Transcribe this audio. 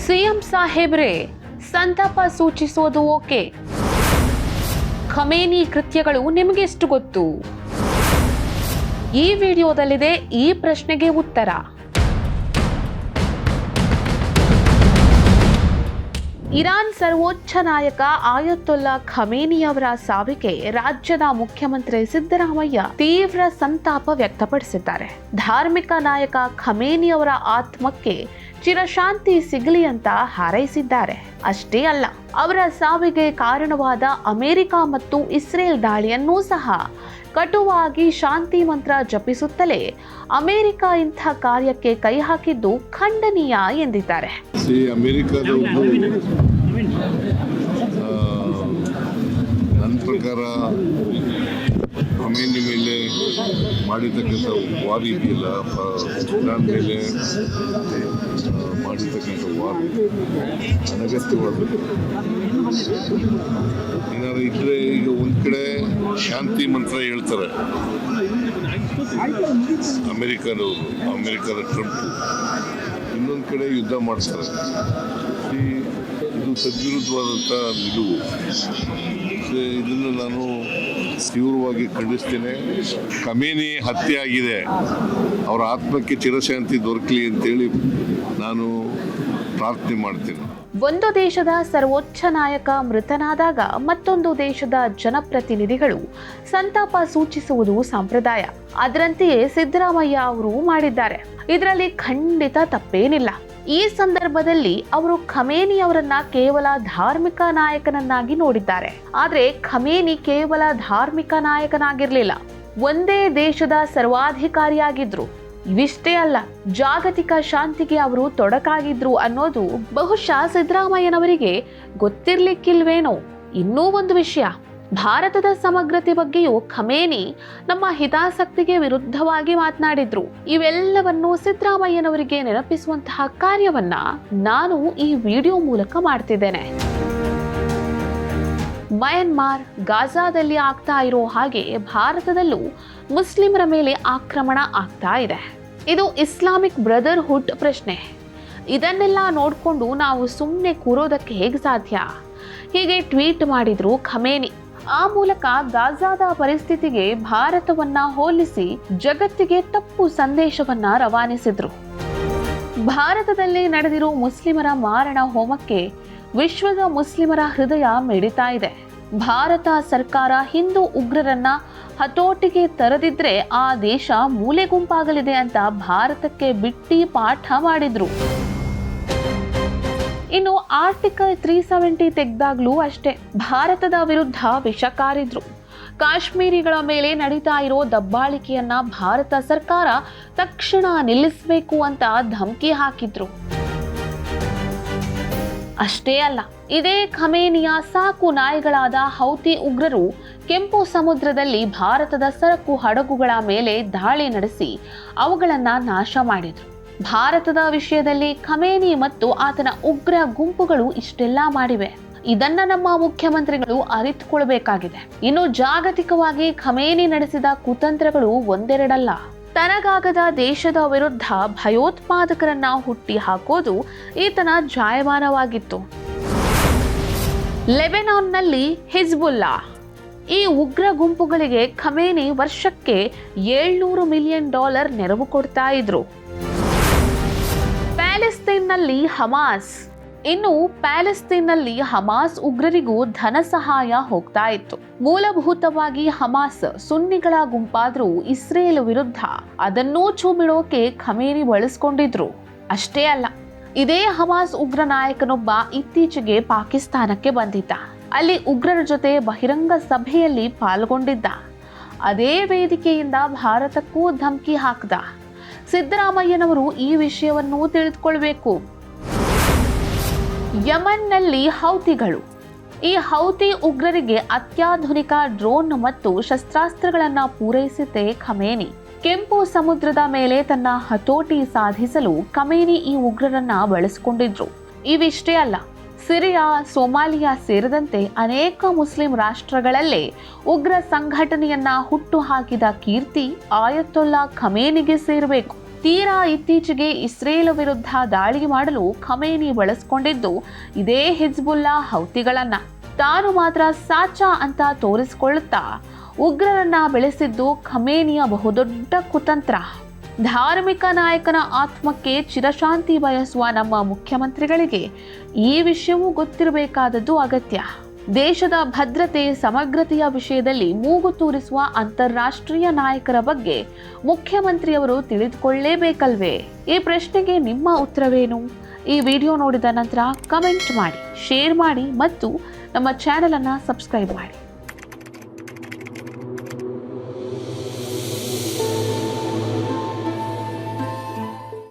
CM ಸಾಹೇಬ್ರೆ, ಸಂತಾಪ ಸೂಚಿಸೋದು okay, Khamenei ಕೃತ್ಯಗಳು ನಿಮಗೆಷ್ಟು ಗೊತ್ತು? ಈ ವಿಡಿಯೋದಲ್ಲಿದೆ ಈ ಪ್ರಶ್ನೆಗೆ ಉತ್ತರ. ಇರಾನ್ ಸರ್ವೋಚ್ಚ ನಾಯಕ ಆಯತೊಲ್ಲಾ ಖಮೇನಿ ಅವರ ಸಾವಿಗೆ ರಾಜ್ಯದ ಮುಖ್ಯಮಂತ್ರಿ ಸಿದ್ದರಾಮಯ್ಯ ತೀವ್ರ ಸಂತಾಪ ವ್ಯಕ್ತಪಡಿಸಿದ್ದಾರೆ. ಧಾರ್ಮಿಕ ನಾಯಕ ಖಮೇನಿ ಅವರ ಆತ್ಮಕ್ಕೆ ಚಿರಶಾಂತಿ ಸಿಗಲಿ ಅಂತ ಹಾರೈಸಿದ್ದಾರೆ. ಅಷ್ಟೇ ಅಲ್ಲ, ಅವರ ಸಾವಿಗೆ ಕಾರಣವಾದ ಅಮೆರಿಕ ಮತ್ತು ಇಸ್ರೇಲ್ ದಾಳಿಯನ್ನೂ ಸಹ ಕಟುವಾಗಿ ಶಾಂತಿ ಮಂತ್ರ ಜಪಿಸುತ್ತಲೇ ಅಮೆರಿಕ ಇಂಥ ಕಾರ್ಯಕ್ಕೆ ಕೈ ಹಾಕಿದ್ದು ಖಂಡನೀಯ ಎಂದಿದ್ದಾರೆ. ನನ್ನ ಪ್ರಕಾರ ಖಮೇನಿ ಮೇಲೆ ಮಾಡಿರ್ತಕ್ಕಂಥ ವಾರ್ ಇದೆಯಲ್ಲ, ಇರಾನ್ ಮೇಲೆ ಮಾಡಿರ್ತಕ್ಕಂಥ ವಾರ್ ಅನಗತ್ಯವಾದದ್ದು. ಏನಾದ್ರು ಇದ್ರೆ ಈಗ ಒಂದು ಕಡೆ ಶಾಂತಿ ಮಂತ್ರ ಹೇಳ್ತಾರೆ ಅಮೆರಿಕದ ಟ್ರಂಪ್, ಇನ್ನೊಂದು ಕಡೆ ಯುದ್ಧ ಮಾಡ್ತಾರೆ. ಇದು ತದ್ವಿರುದ್ಧವಾದಂಥ ನಿಲುವು. ಇದನ್ನು ನಾನು ತೀವ್ರವಾಗಿ ಖಂಡಿಸ್ತೇನೆ. ಖಮೇನಿ ಹತ್ಯೆ ಆಗಿದೆ, ಅವರ ಆತ್ಮಕ್ಕೆ ಚಿರಶಾಂತಿ ದೊರಕಲಿ ಅಂತೇಳಿ ನಾನು ಪ್ರಾರ್ಥನೆ ಮಾಡ್ತೇನೆ. ಒಂದು ದೇಶದ ಸರ್ವೋಚ್ಚ ನಾಯಕ ಮೃತನಾದಾಗ ಮತ್ತೊಂದು ದೇಶದ ಜನಪ್ರತಿನಿಧಿಗಳು ಸಂತಾಪ ಸೂಚಿಸುವುದು ಸಂಪ್ರದಾಯ. ಅದರಂತೆಯೇ ಸಿದ್ದರಾಮಯ್ಯ ಅವರು ಮಾಡಿದ್ದಾರೆ. ಇದರಲ್ಲಿ ಖಂಡಿತ ತಪ್ಪೇನಿಲ್ಲ. ಈ ಸಂದರ್ಭದಲ್ಲಿ ಅವರು ಖಮೇನಿ ಅವರನ್ನ ಕೇವಲ ಧಾರ್ಮಿಕ ನಾಯಕನನ್ನಾಗಿ ನೋಡಿದ್ದಾರೆ. ಆದ್ರೆ ಖಮೇನಿ ಕೇವಲ ಧಾರ್ಮಿಕ ನಾಯಕನಾಗಿರ್ಲಿಲ್ಲ, ಒಂದೇ ದೇಶದ ಸರ್ವಾಧಿಕಾರಿಯಾಗಿದ್ರು. ಇವಿಷ್ಟೇ ಅಲ್ಲ, ಜಾಗತಿಕ ಶಾಂತಿಗೆ ಅವರು ತೊಡಕಾಗಿದ್ರು ಅನ್ನೋದು ಬಹುಶಃ ಸಿದ್ದರಾಮಯ್ಯನವರಿಗೆ ಗೊತ್ತಿರ್ಲಿಕ್ಕಿಲ್ವೇನೋ. ಇನ್ನೂ ಒಂದು ವಿಷಯ, ಭಾರತದ ಸಮಗ್ರತೆ ಬಗ್ಗೆಯೂ ಖಮೇನಿ ನಮ್ಮ ಹಿತಾಸಕ್ತಿಗೆ ವಿರುದ್ಧವಾಗಿ ಮಾತನಾಡಿದ್ರು. ಇವೆಲ್ಲವನ್ನು ಸಿದ್ದರಾಮಯ್ಯನವರಿಗೆ ನೆನಪಿಸುವಂತಹ ಕಾರ್ಯವನ್ನ ನಾನು ಈ ವಿಡಿಯೋ ಮೂಲಕ ಮಾಡ್ತಿದ್ದೇನೆ. ಮಯನ್ಮಾರ್, ಗಾಜಾದಲ್ಲಿ ಆಗ್ತಾ ಇರೋ ಹಾಗೆ ಭಾರತದಲ್ಲೂ ಮುಸ್ಲಿಮರ ಮೇಲೆ ಆಕ್ರಮಣ ಆಗ್ತಾ ಇದೆ. ಇದು ಇಸ್ಲಾಮಿಕ್ ಬ್ರದರ್ಹುಡ್ ಪ್ರಶ್ನೆ. ಇದನ್ನೆಲ್ಲ ನೋಡಿಕೊಂಡು ನಾವು ಸುಮ್ಮನೆ ಕೂರೋದಕ್ಕೆ ಹೇಗೆ ಸಾಧ್ಯ? ಹೀಗೆ ಟ್ವೀಟ್ ಮಾಡಿದ್ರು ಖಮೇನಿ. ಆ ಮೂಲಕ ಗಾಜಾದ ಪರಿಸ್ಥಿತಿಗೆ ಭಾರತವನ್ನ ಹೋಲಿಸಿ ಜಗತ್ತಿಗೆ ತಪ್ಪು ಸಂದೇಶವನ್ನ ರವಾನಿಸಿದ್ರು. ಭಾರತದಲ್ಲಿ ನಡೆದಿರೋ ಮುಸ್ಲಿಮರ ಮಾರಣ ಹೋಮಕ್ಕೆ ವಿಶ್ವದ ಮುಸ್ಲಿಮರ ಹೃದಯ ಮಿಡಿತಾ ಇದೆ. ಭಾರತ ಸರ್ಕಾರ ಹಿಂದೂ ಉಗ್ರರನ್ನ ಹತೋಟಿಗೆ ತರದಿದ್ರೆ ಆ ದೇಶ ಮೂಲೆ ಗುಂಪಾಗಲಿದೆ ಅಂತ ಭಾರತಕ್ಕೆ ಬಿಟ್ಟಿ ಪಾಠ ಮಾಡಿದ್ರು. ಇನ್ನು ಆರ್ಟಿಕಲ್ 370 ತೆಗೆದಾಗ್ಲೂ ಅಷ್ಟೇ ಭಾರತದ ವಿರುದ್ಧ ವಿಷ ಕಾರಿದ್ರು. ಕಾಶ್ಮೀರಿಗಳ ಮೇಲೆ ನಡೀತಾ ಇರೋ ದಬ್ಬಾಳಿಕೆಯನ್ನ ಭಾರತ ಸರ್ಕಾರ ತಕ್ಷಣ ನಿಲ್ಲಿಸಬೇಕು ಅಂತ ಧಮಕಿ ಹಾಕಿದ್ರು. ಅಷ್ಟೇ ಅಲ್ಲ, ಇದೇ ಖಮೇನಿಯ ಸಾಕು ನಾಯಿಗಳಾದ ಹೌತಿ ಉಗ್ರರು ಕೆಂಪು ಸಮುದ್ರದಲ್ಲಿ ಭಾರತದ ಸರಕು ಹಡಗುಗಳ ಮೇಲೆ ದಾಳಿ ನಡೆಸಿ ಅವುಗಳನ್ನ ನಾಶ ಮಾಡಿದ್ರು. ಭಾರತದ ವಿಷಯದಲ್ಲಿ ಖಮೇನಿ ಮತ್ತು ಆತನ ಉಗ್ರ ಗುಂಪುಗಳು ಇಷ್ಟೆಲ್ಲ ಮಾಡಿವೆ. ಇದನ್ನ ನಮ್ಮ ಮುಖ್ಯಮಂತ್ರಿಗಳು ಅರಿತುಕೊಳ್ಬೇಕಾಗಿದೆ. ಇನ್ನು ಜಾಗತಿಕವಾಗಿ ಖಮೇನಿ ನಡೆಸಿದ ಕುತಂತ್ರಗಳು ಒಂದೆರಡಲ್ಲ. ತನಗಾಗದ ದೇಶದ ವಿರುದ್ಧ ಭಯೋತ್ಪಾದಕರನ್ನ ಹುಟ್ಟಿ ಹಾಕೋದು ಈತನ ಜಾಯಮಾನವಾಗಿತ್ತು. ಲೆಬನಾನ್ನಲ್ಲಿ ಹಿಜ್ಬುಲ್ಲಾ, ಈ ಉಗ್ರ ಗುಂಪುಗಳಿಗೆ ಖಮೇನಿ ವರ್ಷಕ್ಕೆ $700 ಮಿಲಿಯನ್ ನೆರವು ಕೊಡ್ತಾ ಇದ್ರು. ಪ್ಯಾಲೆಸ್ತೈನ್ನಲ್ಲಿ ಹಮಾಸ್, ಇನ್ನು ಪ್ಯಾಲೆಸ್ತೈನ್ನಲ್ಲಿ ಹಮಾಸ್ ಉಗ್ರರಿಗೂ ಧನ ಸಹಾಯ ಹೋಗ್ತಾ ಇತ್ತು. ಮೂಲಭೂತವಾಗಿ ಹಮಾಸ್ ಸುನ್ನಿಗಳ ಗುಂಪಾದ್ರೂ ಇಸ್ರೇಲ್ ವಿರುದ್ಧ ಅದನ್ನೂ ಚೂಬಿಡೋಕೆ ಖಮೇನಿ ಬಳಸ್ಕೊಂಡಿದ್ರು. ಅಷ್ಟೇ ಅಲ್ಲ, ಇದೇ ಹಮಾಸ್ ಉಗ್ರ ನಾಯಕನೊಬ್ಬ ಇತ್ತೀಚೆಗೆ ಪಾಕಿಸ್ತಾನಕ್ಕೆ ಬಂದಿದ್ದ. ಅಲ್ಲಿ ಉಗ್ರರ ಜೊತೆ ಬಹಿರಂಗ ಸಭೆಯಲ್ಲಿ ಪಾಲ್ಗೊಂಡಿದ್ದ. ಅದೇ ವೇದಿಕೆಯಿಂದ ಭಾರತಕ್ಕೂ ಧಮಕಿ ಹಾಕ್ದ. ಸಿದ್ದರಾಮಯ್ಯನವರು ಈ ವಿಷಯವನ್ನು ತಿಳಿದುಕೊಳ್ಬೇಕು. ಯಮನ್ನಲ್ಲಿ ಹೌತಿಗಳು, ಈ ಹೌತಿ ಉಗ್ರರಿಗೆ ಅತ್ಯಾಧುನಿಕ ಡ್ರೋನ್ ಮತ್ತು ಶಸ್ತ್ರಾಸ್ತ್ರಗಳನ್ನ ಪೂರೈಸಿದ್ದೇ ಖಮೇನಿ. ಕೆಂಪು ಸಮುದ್ರದ ಮೇಲೆ ತನ್ನ ಹತೋಟಿ ಸಾಧಿಸಲು ಖಮೇನಿ ಈ ಉಗ್ರರನ್ನ ಬಳಸಿಕೊಂಡಿದ್ರು. ಇವಿಷ್ಟೇ ಅಲ್ಲ, ಸಿರಿಯಾ, ಸೋಮಾಲಿಯಾ ಸೇರಿದಂತೆ ಅನೇಕ ಮುಸ್ಲಿಂ ರಾಷ್ಟ್ರಗಳಲ್ಲೇ ಉಗ್ರ ಸಂಘಟನೆಯನ್ನ ಹುಟ್ಟು ಹಾಕಿದ ಕೀರ್ತಿ ಆಯತೊಲ್ಲಾ ಖಮೇನಿಗೆ ಸೇರಬೇಕು. ತೀರಾ ಇತ್ತೀಚೆಗೆ ಇಸ್ರೇಲ್ ವಿರುದ್ಧ ದಾಳಿ ಮಾಡಲು ಖಮೇನಿ ಬಳಸಿಕೊಂಡಿದ್ದು ಇದೇ ಹಿಜ್ಬುಲ್ಲಾ ಹೌತಿಗಳನ್ನ. ತಾನು ಮಾತ್ರ ಸಾಚಾ ಅಂತ ತೋರಿಸಿಕೊಳ್ಳುತ್ತಾ ಉಗ್ರರನ್ನ ಬೆಳೆಸಿದ್ದು ಖಮೇನಿಯ ಬಹುದೊಡ್ಡ ಕುತಂತ್ರ. ಧಾರ್ಮಿಕ ನಾಯಕನ ಆತ್ಮಕ್ಕೆ ಚಿರಶಾಂತಿ ಬಯಸುವ ನಮ್ಮ ಮುಖ್ಯಮಂತ್ರಿಗಳಿಗೆ ಈ ವಿಷಯವೂ ಗೊತ್ತಿರಬೇಕಾದದ್ದು ಅಗತ್ಯ. ದೇಶದ ಭದ್ರತೆ ಸಮಗ್ರತೆಯ ವಿಷಯದಲ್ಲಿ ಮೂಗು ತೂರಿಸುವ ಅಂತಾರಾಷ್ಟ್ರೀಯ ನಾಯಕರ ಬಗ್ಗೆ ಮುಖ್ಯಮಂತ್ರಿಯವರು ತಿಳಿದುಕೊಳ್ಳಲೇಬೇಕಲ್ವೇ? ಈ ಪ್ರಶ್ನೆಗೆ ನಿಮ್ಮ ಉತ್ತರವೇನು? ಈ ವಿಡಿಯೋ ನೋಡಿದ ನಂತರ ಕಮೆಂಟ್ ಮಾಡಿ, ಶೇರ್ ಮಾಡಿ ಮತ್ತು ನಮ್ಮ ಚಾನೆಲ್ ಅನ್ನು ಸಬ್ಸ್ಕ್ರೈಬ್ ಮಾಡಿ.